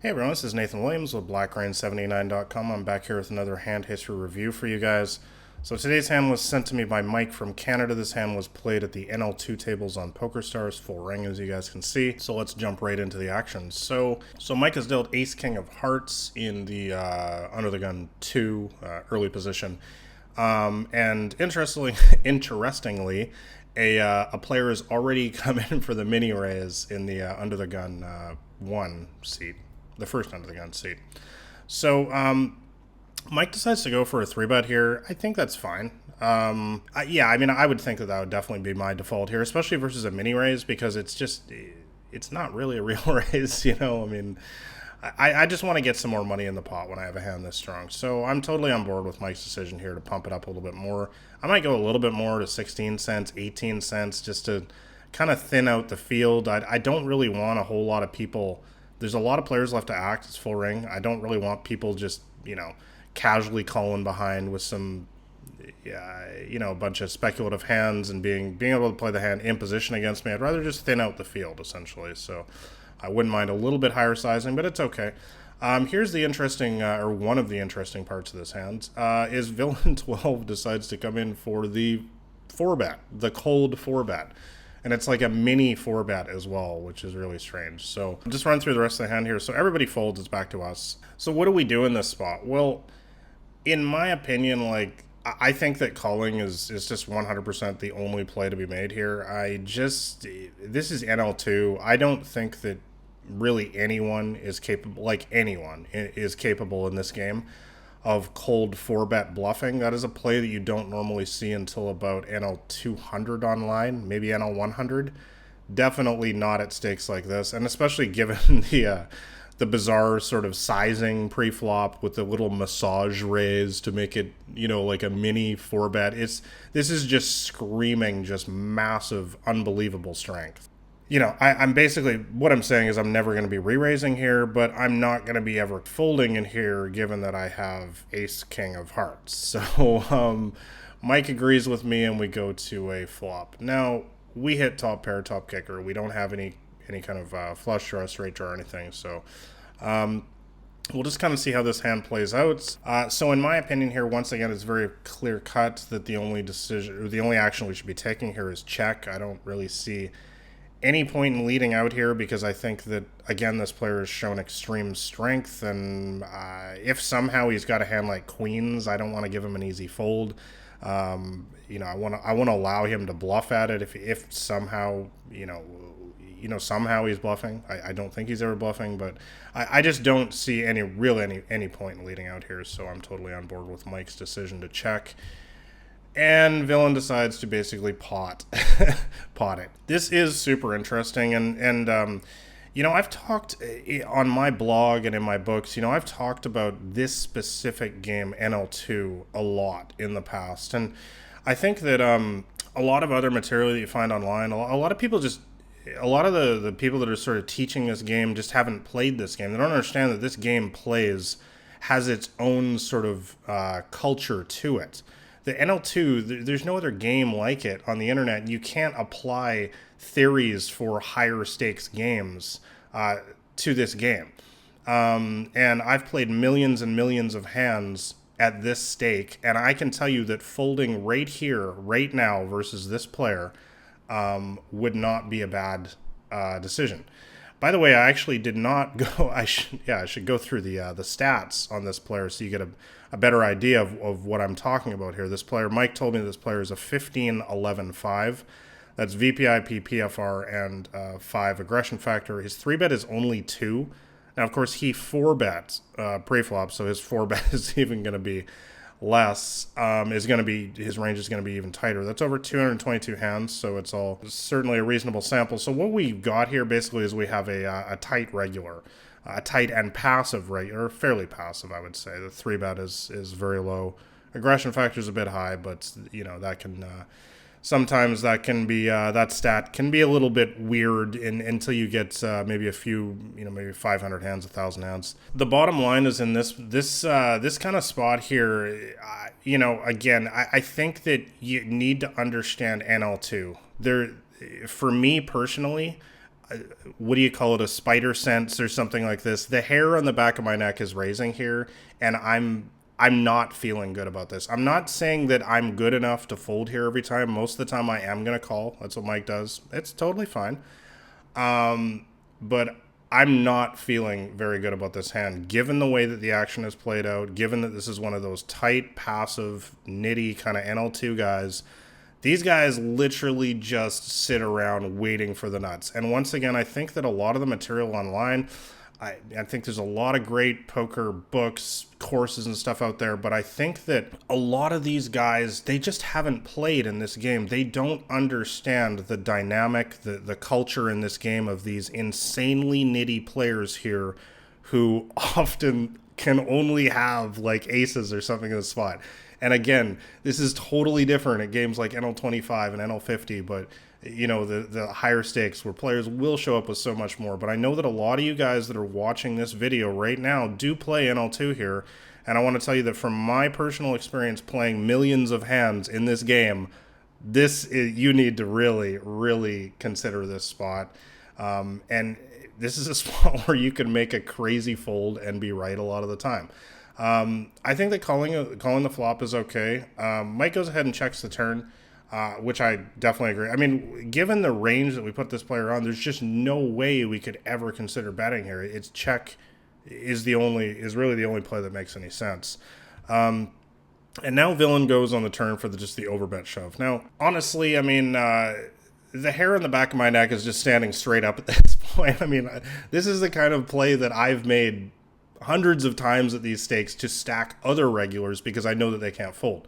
Hey everyone, this is Nathan Williams with BlackRain79.com. I'm back here with another hand history review for you guys. So today's hand was sent to me by Mike from Canada. This hand was played at the NL2 tables on PokerStars, full ring as you guys can see. So let's jump right into the action. So Mike has dealt Ace King of Hearts in the Under the Gun 2 early position. And interestingly, a player has already come in for the mini raise in the Under the Gun 1 seat. The first under the gun seat. So Mike decides to go for a 3-bet here. I think that's fine. I would think that would definitely be my default here, especially versus a mini raise, because it's not really a real raise, you know. I mean, I just want to get some more money in the pot when I have a hand this strong. So I'm totally on board with Mike's decision here to pump it up a little bit more. I might go a little bit more to 16 cents, 18 cents, just to kind of thin out the field. I don't really want a whole lot of people. There's a lot of players left to act. It's full ring. I don't really want people just, casually calling behind with some, a bunch of speculative hands and being able to play the hand in position against me. I'd rather just thin out the field, essentially. So I wouldn't mind a little bit higher sizing, but it's okay. Here's the interesting, or one of the interesting parts of this hand, is Villain 12 decides to come in for the 4-bet, the cold 4-bet. And it's like a mini 4-bet as well, which is really strange. So I'll just run through the rest of the hand here. So everybody folds, it's back to us. So what do we do in this spot? Well, in my opinion, I think that calling is just 100% the only play to be made here. This is NL2. I don't think that really anyone is capable in this game of cold 4-bet bluffing. That is a play that you don't normally see until about NL 200 online, maybe NL 100. Definitely not at stakes like this, and especially given the bizarre sort of sizing pre-flop with the little massage raise to make it, like a mini 4-bet. This is just screaming just massive, unbelievable strength. I'm basically, what I'm saying is I'm never going to be re-raising here, but I'm not going to be ever folding in here given that I have Ace King of Hearts. So Mike agrees with me and we go to a flop. Now, we hit top pair, top kicker. We don't have any kind of flush draw, straight draw or anything. So we'll just kind of see how this hand plays out. So in my opinion here, once again, it's very clear cut that the only action we should be taking here is check. I don't really see any point in leading out here because I think that, again, this player has shown extreme strength, and if somehow he's got a hand like queens, I don't want to give him an easy fold. I want to allow him to bluff at it if somehow somehow he's bluffing. I don't think he's ever bluffing, but I just don't see any point in leading out here, so I'm totally on board with Mike's decision to check. And Villain decides to basically pot it. This is super interesting, and I've talked on my blog and in my books, I've talked about this specific game, NL2, a lot in the past. And I think that a lot of other material that you find online, a lot of people a lot of the people that are sort of teaching this game just haven't played this game. They don't understand that this game has its own sort of culture to it. The NL2, there's no other game like it on the internet. You can't apply theories for higher stakes games to this game. And I've played millions and millions of hands at this stake, and I can tell you that folding right here, right now, versus this player would not be a bad decision. By the way, I actually did not go. I should go through the stats on this player so you get a better idea of what I'm talking about here. This player, Mike told me this player is a 15-11-5. That's VPIP, PFR, and 5 aggression factor. His 3-bet is only 2. Now, of course, he 4-bets pre-flop, so his 4-bet is even going to be less. His range is going to be even tighter. That's over 222 hands, so it's certainly a reasonable sample. So what we've got here basically is we have a tight regular, a tight and passive regular, fairly passive, I would say. The 3-bet is very low. Aggression factor is a bit high, but that can sometimes that stat can be a little bit weird until you get maybe a few, maybe 500 hands, 1,000 hands. The bottom line is in this kind of spot here, again, I think that you need to understand NL2. For me personally, what do you call it, a spider sense or something like this. The hair on the back of my neck is raising here, and I'm not feeling good about this. I'm not saying that I'm good enough to fold here every time. Most of the time I am going to call. That's what Mike does. It's totally fine. But I'm not feeling very good about this hand, given the way that the action is played out, given that this is one of those tight, passive, nitty kind of NL2 guys. These guys literally just sit around waiting for the nuts. And once again, I think that a lot of the material online, I think there's a lot of great poker books, courses and stuff out there, but I think that a lot of these guys, they just haven't played in this game. They don't understand the dynamic, the culture in this game of these insanely nitty players here who often can only have like aces or something in the spot. And again, this is totally different at games like NL25 and NL50, but you know, the higher stakes where players will show up with so much more. But I know that a lot of you guys that are watching this video right now do play NL2 here. And I want to tell you that from my personal experience playing millions of hands in this game, you need to really, really consider this spot. And this is a spot where you can make a crazy fold and be right a lot of the time. I think that calling the flop is okay. Mike goes ahead and checks the turn. Which I definitely agree. I mean, given the range that we put this player on, there's just no way we could ever consider betting here. It's check is really the only play that makes any sense. And now villain goes on the turn for just the overbet shove. Now, honestly, I mean, the hair on the back of my neck is just standing straight up at this point. I mean, this is the kind of play that I've made hundreds of times at these stakes to stack other regulars because I know that they can't fold.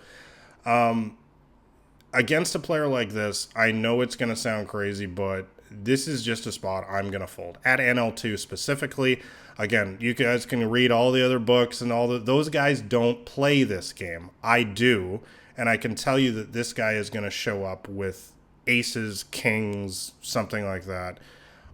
Against a player like this, I know it's going to sound crazy, but this is just a spot I'm going to fold. At NL2 specifically, again, you guys can read all the other books and those guys don't play this game. I do, and I can tell you that this guy is going to show up with aces, kings, something like that,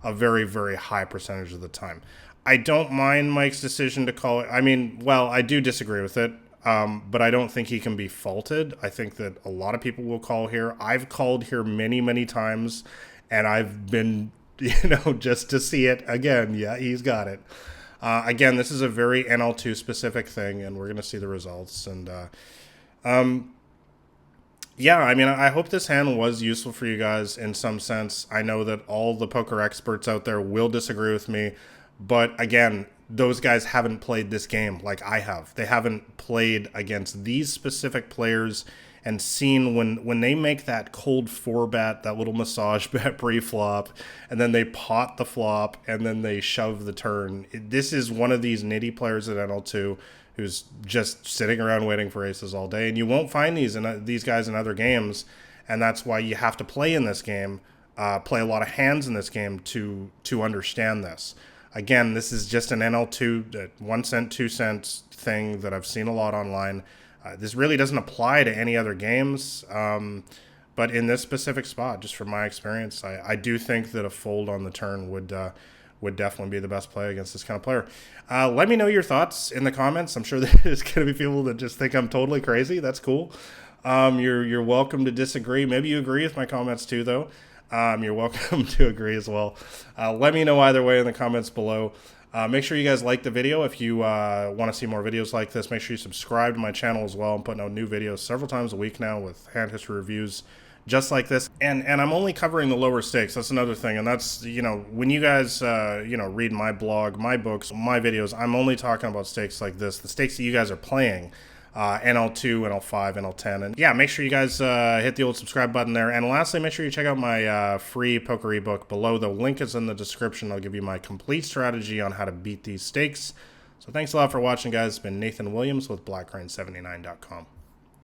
a very, very high percentage of the time. I don't mind Mike's decision to call it. I mean, well, I do disagree with it. But I don't think he can be faulted. I think that a lot of people will call here. I've called here many, many times, and I've been, just to see it again. Yeah, he's got it. Again, this is a very NL2 specific thing, and we're going to see the results. And yeah, I mean, I hope this hand was useful for you guys in some sense. I know that all the poker experts out there will disagree with me, but again, those guys haven't played this game like I have. They haven't played against these specific players and seen when they make that cold 4-bet, that little massage bet pre-flop, and then they pot the flop, and then they shove the turn. This is one of these nitty players at NL2 who's just sitting around waiting for aces all day. And you won't find these guys in other games, and that's why you have to play in this game, play a lot of hands in this game to understand this. Again, this is just an NL2 1 cent, 2 cents thing that I've seen a lot online. This really doesn't apply to any other games, but in this specific spot, just from my experience, I do think that a fold on the turn would definitely be the best play against this kind of player. Let me know your thoughts in the comments. I'm sure there's going to be people that just think I'm totally crazy. That's cool. You're welcome to disagree. Maybe you agree with my comments too, though. You're welcome to agree as well. Let me know either way in the comments below. Make sure you guys like the video. If you want to see more videos like this, make sure you subscribe to my channel as well. I'm putting out new videos several times a week now with hand history reviews just like this. And I'm only covering the lower stakes. That's another thing. And that's, when you guys, read my blog, my books, my videos, I'm only talking about stakes like this, the stakes that you guys are playing. NL2, NL5, NL10. And yeah, make sure you guys hit the old subscribe button there. And lastly, make sure you check out my free poker ebook below. The link is in the description. I'll give you my complete strategy on how to beat these stakes. So thanks a lot for watching, guys. It's been Nathan Williams with BlackRain79.com.